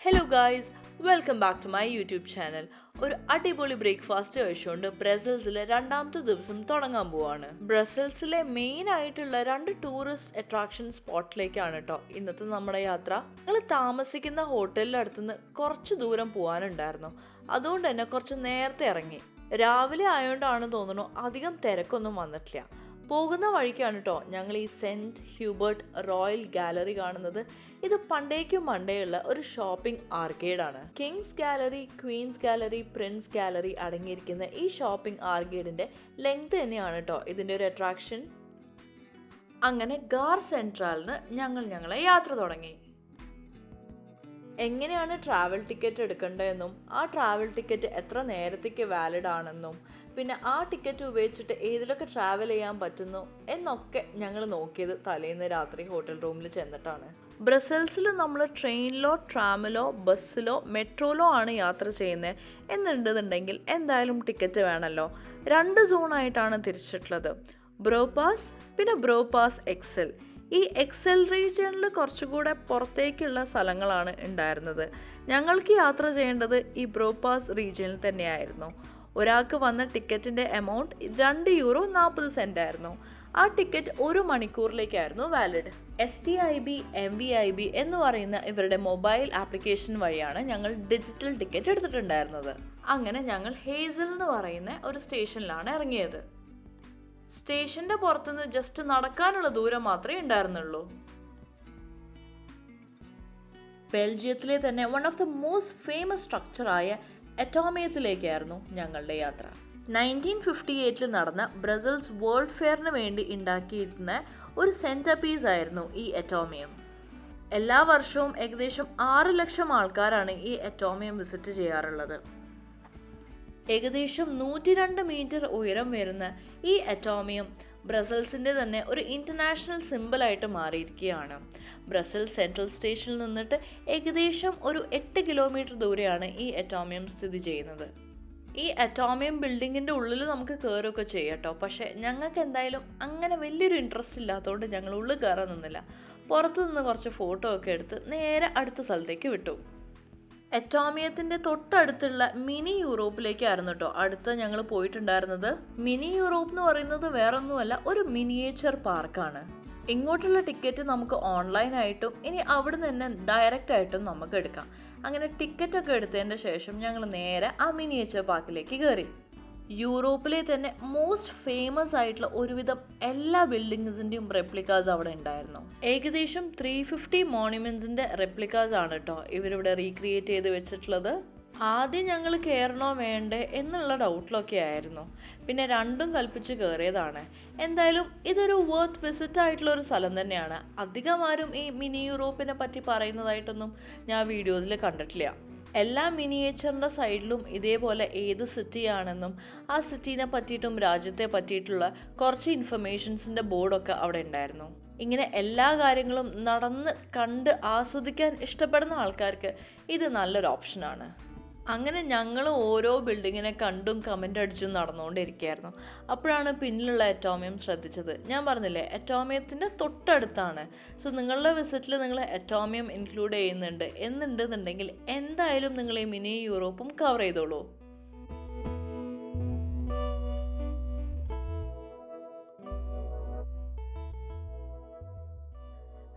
Hello guys, welcome back to my YouTube channel. ഒരു അടിപൊളി breakfast കഴിച്ചുകൊണ്ട് ബ്രസൽസിലെ രണ്ടാമത്തെ ദിവസം തുടങ്ങാൻ പോവാണ്. ബ്രസൽസിലെ മെയിൻ ആയിട്ടുള്ള 2 ടൂറിസ്റ്റ് അട്രാക്ഷൻ സ്പോട്ടിലേക്കാണ് കേട്ടോ ഇന്നത്തെ നമ്മുടെ യാത്ര. ഞങ്ങൾ താമസിക്കുന്ന ഹോട്ടലിൻ്റെ അടുത്തുനിന്ന് കുറച്ച് ദൂരം പോകാനുണ്ടായിരുന്നു. അതുകൊണ്ട് തന്നെ കുറച്ച് നേരത്തെ ഇറങ്ങി. രാവിലെ ആയതുകൊണ്ടാണ് തോന്നുന്നു അധികം തിരക്കൊന്നും വന്നിട്ടില്ല. പോകുന്ന വഴിക്കാണ് കേട്ടോ ഞങ്ങൾ ഈ സെൻറ്റ് ഹ്യൂബർട്ട് റോയൽ ഗാലറി കാണുന്നത്. ഇത് പണ്ടേക്കും പണ്ടേയുള്ള ഒരു ഷോപ്പിംഗ് ആർക്കേഡാണ്. King's Gallery, Queen's Gallery, Prince's Gallery അടങ്ങിയിരിക്കുന്ന ഈ ഷോപ്പിംഗ് ആർക്കേഡിന്റെ ലെങ്ത് തന്നെയാണ് കേട്ടോ ഇതിന്റെ ഒരു അട്രാക്ഷൻ. അങ്ങനെ ഗാർ സെൻട്രലിന് ഞങ്ങളെ യാത്ര തുടങ്ങി. എങ്ങനെയാണ് ട്രാവൽ ടിക്കറ്റ് എടുക്കേണ്ടതെന്നും ആ ട്രാവൽ ടിക്കറ്റ് എത്ര നേരത്തേക്ക് വാലിഡ് ആണെന്നും പിന്നെ ആ ടിക്കറ്റ് ഉപയോഗിച്ചിട്ട് ഏതിലൊക്കെ ട്രാവൽ ചെയ്യാൻ പറ്റുന്നു എന്നൊക്കെ ഞങ്ങൾ നോക്കിയത് തലേന്ന് രാത്രി ഹോട്ടൽ റൂമിൽ ചെന്നിട്ടാണ്. ബ്രസൽസിൽ നമ്മൾ ട്രെയിനിലോ ട്രാമിലോ ബസ്സിലോ മെട്രോയിലോ ആണ് യാത്ര ചെയ്യുന്നത് എന്നുണ്ടെന്നുണ്ടെങ്കിൽ എന്തായാലും ടിക്കറ്റ് വേണമല്ലോ. 2 സോണായിട്ടാണ് തിരിച്ചിട്ടുള്ളത്, ബ്രോപാസ് പിന്നെ ബ്രോപാസ് എക്സൽ. ഈ എക്സൽ റീജിയനിൽ കുറച്ചുകൂടെ പുറത്തേക്കുള്ള സ്ഥലങ്ങളാണ് ഉണ്ടായിരുന്നത്. ഞങ്ങൾക്ക് യാത്ര ചെയ്യേണ്ടത് ഈ ബ്രോപാസ് റീജിയനിൽ തന്നെയായിരുന്നു. ഒരാൾക്ക് വന്ന ടിക്കറ്റിൻ്റെ എമൗണ്ട് €2.40 ആയിരുന്നു. ആ ടിക്കറ്റ് 1 മണിക്കൂറിലേക്കായിരുന്നു വാലിഡ്. STIB MVIB എന്ന് പറയുന്ന ഇവരുടെ മൊബൈൽ ആപ്ലിക്കേഷൻ വഴിയാണ് ഞങ്ങൾ ഡിജിറ്റൽ ടിക്കറ്റ് എടുത്തിട്ടുണ്ടായിരുന്നത്. അങ്ങനെ ഞങ്ങൾ ഹേസൽ എന്ന് പറയുന്ന ഒരു സ്റ്റേഷനിലാണ് ഇറങ്ങിയത്. സ്റ്റേഷന്റെ പുറത്തുനിന്ന് ജസ്റ്റ് നടക്കാനുള്ള ദൂരം മാത്രമേ ഉണ്ടായിരുന്നുള്ളൂ. ബെൽജിയത്തിലെ തന്നെ one of the most famous സ്ട്രക്ചറായ അറ്റോമിയത്തിലേക്കായിരുന്നു ഞങ്ങളുടെ യാത്ര. 1958 നടന്ന ബ്രസൽസ് വേൾഡ് ഫെയറിന് വേണ്ടി ഉണ്ടാക്കിയിരുന്ന ഒരു സെന്റർ പീസ് ആയിരുന്നു ഈ അറ്റോമിയം. എല്ലാ വർഷവും ഏകദേശം 6 ലക്ഷം ആൾക്കാരാണ് ഈ അറ്റോമിയം വിസിറ്റ് ചെയ്യാറുള്ളത്. ഏകദേശം 102 മീറ്റർ ഉയരം വരുന്ന ഈ അറ്റോമിയം ബ്രസൽസിൻ്റെ തന്നെ ഒരു ഇൻ്റർനാഷണൽ സിമ്പിളായിട്ട് മാറിയിരിക്കുകയാണ്. ബ്രസൽസ് സെൻട്രൽ സ്റ്റേഷനിൽ നിന്നിട്ട് ഏകദേശം ഒരു 8 കിലോമീറ്റർ ദൂരെയാണ് ഈ അറ്റോമിയം സ്ഥിതി ചെയ്യുന്നത്. ഈ അറ്റോമിയം ബിൽഡിങ്ങിൻ്റെ ഉള്ളിൽ നമുക്ക് കയറുകയൊക്കെ ചെയ്യാം കേട്ടോ. പക്ഷേ ഞങ്ങൾക്ക് എന്തായാലും അങ്ങനെ വലിയൊരു ഇൻട്രസ്റ്റ് ഇല്ലാത്തതുകൊണ്ട് ഞങ്ങൾ ഉള്ളിൽ കയറാൻ നിന്നില്ല. പുറത്തു നിന്ന് കുറച്ച് ഫോട്ടോ ഒക്കെ എടുത്ത് നേരെ അടുത്ത സ്ഥലത്തേക്ക് വിട്ടു. അറ്റോമിയത്തിൻ്റെ തൊട്ടടുത്തുള്ള മിനി യൂറോപ്പിലേക്കായിരുന്നു കേട്ടോ അടുത്ത് ഞങ്ങൾ പോയിട്ടുണ്ടായിരുന്നത്. മിനി യൂറോപ്പ് എന്ന് പറയുന്നത് വേറൊന്നുമല്ല, ഒരു മിനിയേച്ചർ പാർക്കാണ്. ഇങ്ങോട്ടുള്ള ടിക്കറ്റ് നമുക്ക് ഓൺലൈനായിട്ടും ഇനി അവിടെ നിന്ന് തന്നെ ഡയറക്റ്റ് ആയിട്ടും നമുക്ക് എടുക്കാം. അങ്ങനെ ടിക്കറ്റൊക്കെ എടുത്തതിൻ്റെ ശേഷം ഞങ്ങൾ നേരെ ആ മിനിയേച്ചർ പാർക്കിലേക്ക് കയറി. യൂറോപ്പിലെ തന്നെ മോസ്റ്റ് ഫേമസ് ആയിട്ടുള്ള ഒരുവിധം എല്ലാ ബിൽഡിങ്സിൻ്റെയും റെപ്ലിക്കാസ് അവിടെ ഉണ്ടായിരുന്നു. ഏകദേശം 350 മോണ്യുമെൻറ്റ്സിൻ്റെ റെപ്ലിക്കാസ് ആണ് കേട്ടോ ഇവരിവിടെ റീക്രിയേറ്റ് ചെയ്ത് വെച്ചിട്ടുള്ളത്. ആദ്യം ഞങ്ങൾ കയറണോ വേണ്ടേ എന്നുള്ള ഡൗട്ടിലൊക്കെ ആയിരുന്നു. പിന്നെ രണ്ടും കൽപ്പിച്ച് കയറിയതാണ്. എന്തായാലും ഇതൊരു വർത്ത് വിസിറ്റ് ആയിട്ടുള്ള ഒരു സ്ഥലം തന്നെയാണ്. അധികം ആരും ഈ മിനി യൂറോപ്പിനെ പറ്റി പറയുന്നതായിട്ടൊന്നും ഞാൻ വീഡിയോസിൽ കണ്ടിട്ടില്ല. എല്ലാ മിനിയേച്ചറിൻ്റെ സൈഡിലും ഇതേപോലെ ഏത് സിറ്റിയാണെന്നും ആ സിറ്റീനെ പറ്റിയിട്ടും രാജ്യത്തെ പറ്റിയിട്ടുള്ള കുറച്ച് ഇൻഫർമേഷൻസിൻ്റെ ബോർഡൊക്കെ അവിടെ ഉണ്ടായിരുന്നു. ഇങ്ങനെ എല്ലാ കാര്യങ്ങളും നടന്ന് കണ്ട് ആസ്വദിക്കാൻ ഇഷ്ടപ്പെടുന്ന ആൾക്കാർക്ക് ഇത് നല്ലൊരു ഓപ്ഷനാണ്. അങ്ങനെ ഞങ്ങൾ ഓരോ ബിൽഡിങ്ങിനെ കണ്ടും കമൻ്റ് അടിച്ചും നടന്നുകൊണ്ടിരിക്കുകയായിരുന്നു. അപ്പോഴാണ് പിന്നിലുള്ള അറ്റോമിയം ശ്രദ്ധിച്ചത്. ഞാൻ പറഞ്ഞില്ലേ അറ്റോമിയത്തിൻ്റെ തൊട്ടടുത്താണ്. സോ നിങ്ങളുടെ വിസിറ്റിൽ നിങ്ങൾ അറ്റോമിയം ഇൻക്ലൂഡ് ചെയ്യുന്നുണ്ട് എന്നുണ്ടെന്നുണ്ടെങ്കിൽ എന്തായാലും നിങ്ങൾ ഈ മിനി യൂറോപ്പും കവർ ചെയ്തോളൂ.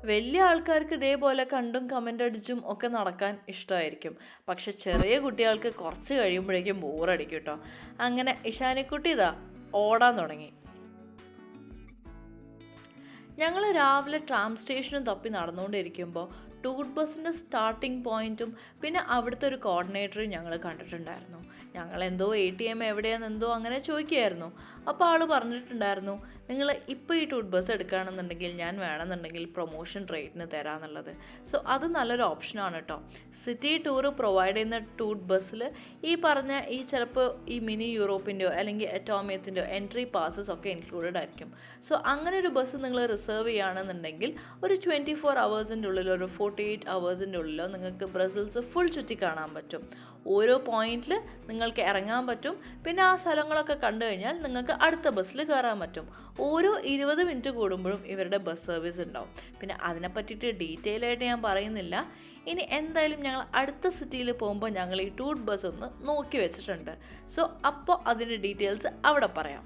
വലിയ ആൾക്കാർക്ക് ഇതേപോലെ കണ്ടും കമൻ്റ് അടിച്ചും ഒക്കെ നടക്കാൻ ഇഷ്ടമായിരിക്കും. പക്ഷെ ചെറിയ കുട്ടികൾക്ക് കുറച്ച് കഴിയുമ്പോഴേക്കും ബോറടിക്കും കേട്ടോ. അങ്ങനെ ഇഷാനിക്കുട്ടി ഇതാ ഓടാൻ തുടങ്ങി. ഞങ്ങൾ രാവിലെ ട്രാം സ്റ്റേഷനും തപ്പി നടന്നുകൊണ്ടിരിക്കുമ്പോൾ ടൂർ ബസ്സിൻ്റെ സ്റ്റാർട്ടിംഗ് പോയിൻറ്റും പിന്നെ അവിടുത്തെ ഒരു കോർഡിനേറ്ററും ഞങ്ങൾ കണ്ടിട്ടുണ്ടായിരുന്നു. ഞങ്ങളെന്തോ ATM എവിടെയാണെന്നെന്തോ അങ്ങനെ ചോദിക്കുകയായിരുന്നു. അപ്പോൾ ആൾ പറഞ്ഞിട്ടുണ്ടായിരുന്നു, നിങ്ങൾ ഇപ്പോൾ ഈ ടൂർ ബസ് എടുക്കുകയാണെന്നുണ്ടെങ്കിൽ ഞാൻ വേണമെന്നുണ്ടെങ്കിൽ പ്രൊമോഷൻ റേറ്റിന് തരാമെന്നുള്ളത്. സോ അത് നല്ലൊരു ഓപ്ഷനാണ് കേട്ടോ. സിറ്റി ടൂർ പ്രൊവൈഡ് ചെയ്യുന്ന ടൂർ ബസ്സിൽ ഈ പറഞ്ഞ ചിലപ്പോൾ ഈ മിനി യൂറോപ്പിൻ്റെയോ അല്ലെങ്കിൽ അറ്റോമിയത്തിൻ്റെയോ എൻട്രി പാസസ് ഒക്കെ ഇൻക്ലൂഡഡ് ആയിരിക്കും. സോ അങ്ങനെ ഒരു ബസ് നിങ്ങൾ റിസർവ് ചെയ്യുകയാണെന്നുണ്ടെങ്കിൽ ഒരു 24 അവേഴ്സിൻ്റെ ഉള്ളിലോ ഒരു 48 അവേഴ്സിൻ്റെ ഉള്ളിലോ നിങ്ങൾക്ക് ബ്രസൽസ് ഫുൾ ചുറ്റി കാണാൻ പറ്റും. ഓരോ പോയിന്റിൽ നിങ്ങൾക്ക് ഇറങ്ങാൻ പറ്റും. പിന്നെ ആ സ്ഥലങ്ങളൊക്കെ കണ്ടു കഴിഞ്ഞാൽ നിങ്ങൾക്ക് അടുത്ത ബസ്സിൽ കയറാൻ പറ്റും. ഓരോ 20 മിനിറ്റ് കൂടുമ്പോഴും ഇവരുടെ ബസ് സർവീസ് ഉണ്ടാവും. പിന്നെ അതിനെ പറ്റിയിട്ട് ഡീറ്റെയിൽ ആയിട്ട് ഞാൻ പറയുന്നില്ല. ഇനി എന്തായാലും ഞങ്ങൾ അടുത്ത സിറ്റിയിൽ പോകുമ്പോൾ ഞങ്ങൾ ഈ ടൂർ ബസ് ഒന്ന് നോക്കി വെച്ചിട്ടുണ്ട്. സോ അപ്പോൾ അതിൻ്റെ ഡീറ്റെയിൽസ് അവിടെ പറയാം.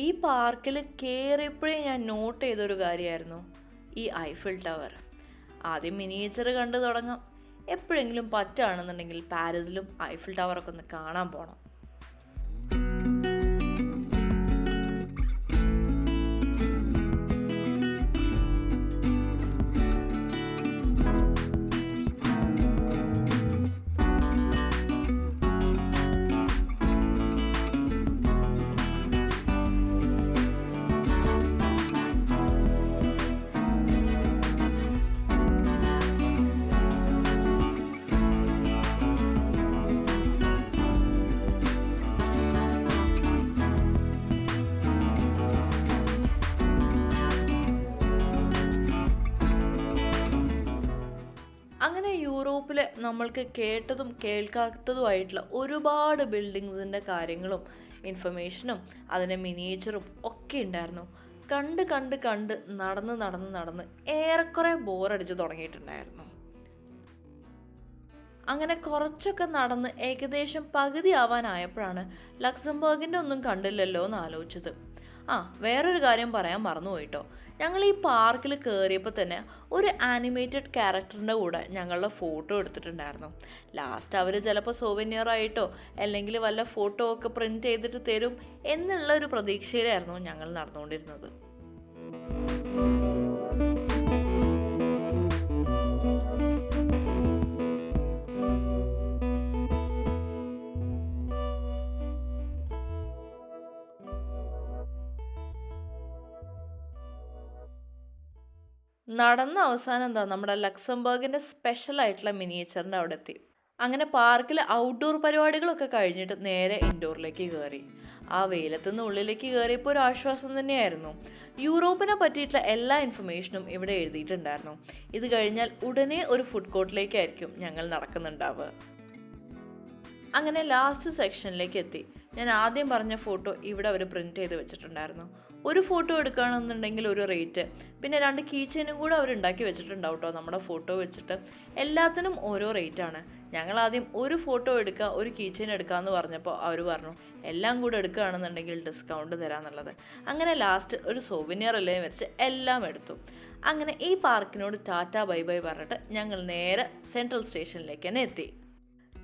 ഈ പാർക്കിൽ കയറിയപ്പോഴേ ഞാൻ നോട്ട് ചെയ്തൊരു കാര്യമായിരുന്നു ഈ ഐഫിൽ ടവർ. ആദ്യം മിനിയേച്ചർ കണ്ടു തുടങ്ങാം. എപ്പോഴെങ്കിലും പറ്റുകയാണെന്നുണ്ടെങ്കിൽ പാരീസിലും ഐഫിൽ ടവറൊക്കെ ഒന്ന് കാണാൻ പോകണം. അങ്ങനെ യൂറോപ്പിൽ നമ്മൾക്ക് കേട്ടതും കേൾക്കാത്തതുമായിട്ടുള്ള ഒരുപാട് ബിൽഡിങ്സിൻ്റെ കാര്യങ്ങളും ഇൻഫർമേഷനും അതിൻ്റെ മിനിയേച്ചറും ഒക്കെ ഉണ്ടായിരുന്നു. കണ്ട് കണ്ട് കണ്ട് നടന്ന് ഏറെക്കുറെ ബോറടിച്ച് തുടങ്ങിയിട്ടുണ്ടായിരുന്നു. അങ്ങനെ കുറച്ചൊക്കെ നടന്ന് ഏകദേശം പകുതി ആവാനായപ്പോഴാണ് ലക്സംബർഗിൻ്റെ ഒന്നും കണ്ടില്ലല്ലോ എന്ന് ആലോചിച്ചത്. വേറൊരു കാര്യം പറയാൻ മറന്നുപോയിട്ടോ. ഞങ്ങൾ ഈ പാർക്കിൽ കയറിയപ്പോൾ തന്നെ ഒരു ആനിമേറ്റഡ് ക്യാരക്ടറിൻ്റെ കൂടെ ഞങ്ങളുടെ ഫോട്ടോ എടുത്തിട്ടുണ്ടായിരുന്നു. ലാസ്റ്റ് അവർ ചിലപ്പോൾ സോവനിയറായിട്ടോ അല്ലെങ്കിൽ വല്ല ഫോട്ടോ ഒക്കെ പ്രിൻറ്റ് ചെയ്തിട്ട് തരും എന്നുള്ള ഒരു പ്രതീക്ഷയിലായിരുന്നു ഞങ്ങൾ നടന്നുകൊണ്ടിരുന്നത്. നടന്ന അവസാനം നമ്മുടെ ലക്സംബർഗിൻ്റെ സ്പെഷ്യലായിട്ടുള്ള മിനിയേച്ചറിൻ്റെ അവിടെ എത്തി. അങ്ങനെ പാർക്കിൽ ഔട്ട്ഡോർ പരിപാടികളൊക്കെ കഴിഞ്ഞിട്ട് നേരെ ഇൻഡോറിലേക്ക് കയറി. ആ വെയിലത്തുനിന്ന് ഉള്ളിലേക്ക് കയറിയപ്പോൾ ഒരു ആശ്വാസം തന്നെയായിരുന്നു. യൂറോപ്പിനെ പറ്റിയിട്ടുള്ള എല്ലാ ഇൻഫർമേഷനും ഇവിടെ എഴുതിയിട്ടുണ്ടായിരുന്നു. ഇത് കഴിഞ്ഞാൽ ഉടനെ ഒരു ഫുഡ് കോർട്ടിലേക്കായിരിക്കും ഞങ്ങൾ നടക്കുന്നുണ്ടാവുക. അങ്ങനെ ലാസ്റ്റ് സെക്ഷനിലേക്ക് എത്തി. ഞാൻ ആദ്യം പറഞ്ഞ ഫോട്ടോ ഇവിടെ അവർ പ്രിൻറ്റ് ചെയ്ത് വെച്ചിട്ടുണ്ടായിരുന്നു. ഒരു ഫോട്ടോ എടുക്കുകയാണെന്നുണ്ടെങ്കിൽ ഒരു റേറ്റ്, പിന്നെ 2 കീ ചെയിനും കൂടെ അവർ ഉണ്ടാക്കി വെച്ചിട്ടുണ്ടാവും കേട്ടോ നമ്മുടെ ഫോട്ടോ വെച്ചിട്ട്. എല്ലാത്തിനും ഓരോ റേറ്റാണ്. ഞങ്ങൾ ആദ്യം ഒരു ഫോട്ടോ എടുക്കുക, ഒരു കീ ചെയിൻ എടുക്കാമെന്ന് പറഞ്ഞപ്പോൾ അവർ പറഞ്ഞു എല്ലാം കൂടെ എടുക്കുകയാണെന്നുണ്ടെങ്കിൽ ഡിസ്കൗണ്ട് തരാമെന്നുള്ളത്. അങ്ങനെ ലാസ്റ്റ് ഒരു സോവിനിയർ അല്ലേ വെച്ച് എല്ലാം എടുത്തു. അങ്ങനെ ഈ പാർക്കിനോട് ടാറ്റ ബൈ ബൈ പറഞ്ഞിട്ട് ഞങ്ങൾ നേരെ സെൻട്രൽ സ്റ്റേഷനിലേക്ക് തന്നെ എത്തി.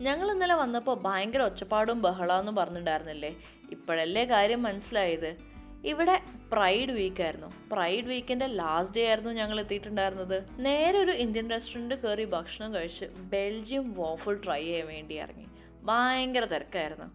ഞങ്ങൾ ഇന്നലെ വന്നപ്പോൾ ഭയങ്കര ഒച്ചപ്പാടും ബഹളമെന്ന് പറഞ്ഞിട്ടുണ്ടായിരുന്നില്ലേ? ഇപ്പോഴല്ലേ കാര്യം മനസ്സിലായത്. ഇവിടെ പ്രൈഡ് വീക്കായിരുന്നു. പ്രൈഡ് വീക്കിൻ്റെ ലാസ്റ്റ് ഡേ ആയിരുന്നു ഞങ്ങൾ എത്തിയിട്ടുണ്ടായിരുന്നത്. നേരെ ഒരു ഇന്ത്യൻ റെസ്റ്റോറൻറ്റ് കയറി ഭക്ഷണം കഴിച്ച് ബെൽജിയം വാഫിൾ ട്രൈ ചെയ്യാൻ വേണ്ടി ഇറങ്ങി. ഭയങ്കര തിരക്കായിരുന്നു.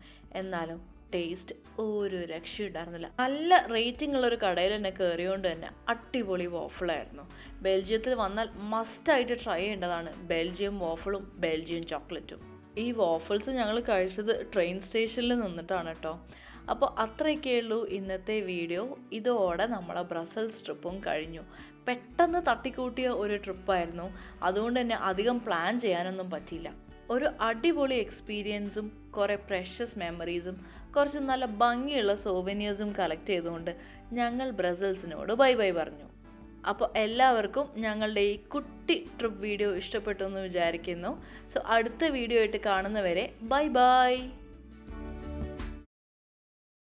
എന്നാലും ടേസ്റ്റ് ഒരു രക്ഷയുണ്ടായിരുന്നില്ല. നല്ല റേറ്റിംഗ് ഉള്ളൊരു കടയിൽ തന്നെ കയറിയോണ്ട് തന്നെ അടിപൊളി വാഫിളായിരുന്നു. ബെൽജിയത്തിൽ വന്നാൽ മസ്റ്റായിട്ട് ട്രൈ ചെയ്യേണ്ടതാണ് ബെൽജിയം വാഫിളും ബെൽജിയം ചോക്ലേറ്റും. ഈ വാഫിൾസ് ഞങ്ങൾ കഴിച്ചത് ട്രെയിൻ സ്റ്റേഷനിൽ നിന്നിട്ടാണ് കേട്ടോ. അപ്പോൾ അത്രയൊക്കെയുള്ളൂ ഇന്നത്തെ വീഡിയോ. ഇതോടെ നമ്മളെ ബ്രസൽസ് ട്രിപ്പും കഴിഞ്ഞു. പെട്ടെന്ന് തട്ടിക്കൂട്ടിയ ഒരു ട്രിപ്പായിരുന്നു. അതുകൊണ്ട് തന്നെ അധികം പ്ലാൻ ചെയ്യാനൊന്നും പറ്റിയില്ല. ഒരു അടിപൊളി എക്സ്പീരിയൻസും കുറേ പ്രഷ്യസ് മെമ്മറീസും കുറച്ച് നല്ല ഭംഗിയുള്ള സോവനിയേഴ്സും കളക്ട് ചെയ്തുകൊണ്ട് ഞങ്ങൾ ബ്രസൽസിനോട് ബൈ ബൈ പറഞ്ഞു. അപ്പോൾ എല്ലാവർക്കും ഞങ്ങളുടെ ഈ കുട്ടി ട്രിപ്പ് വീഡിയോ ഇഷ്ടപ്പെട്ടു എന്ന് വിചാരിക്കുന്നു. സോ അടുത്ത വീഡിയോ ആയിട്ട് കാണുന്നവരെ ബൈ ബൈ.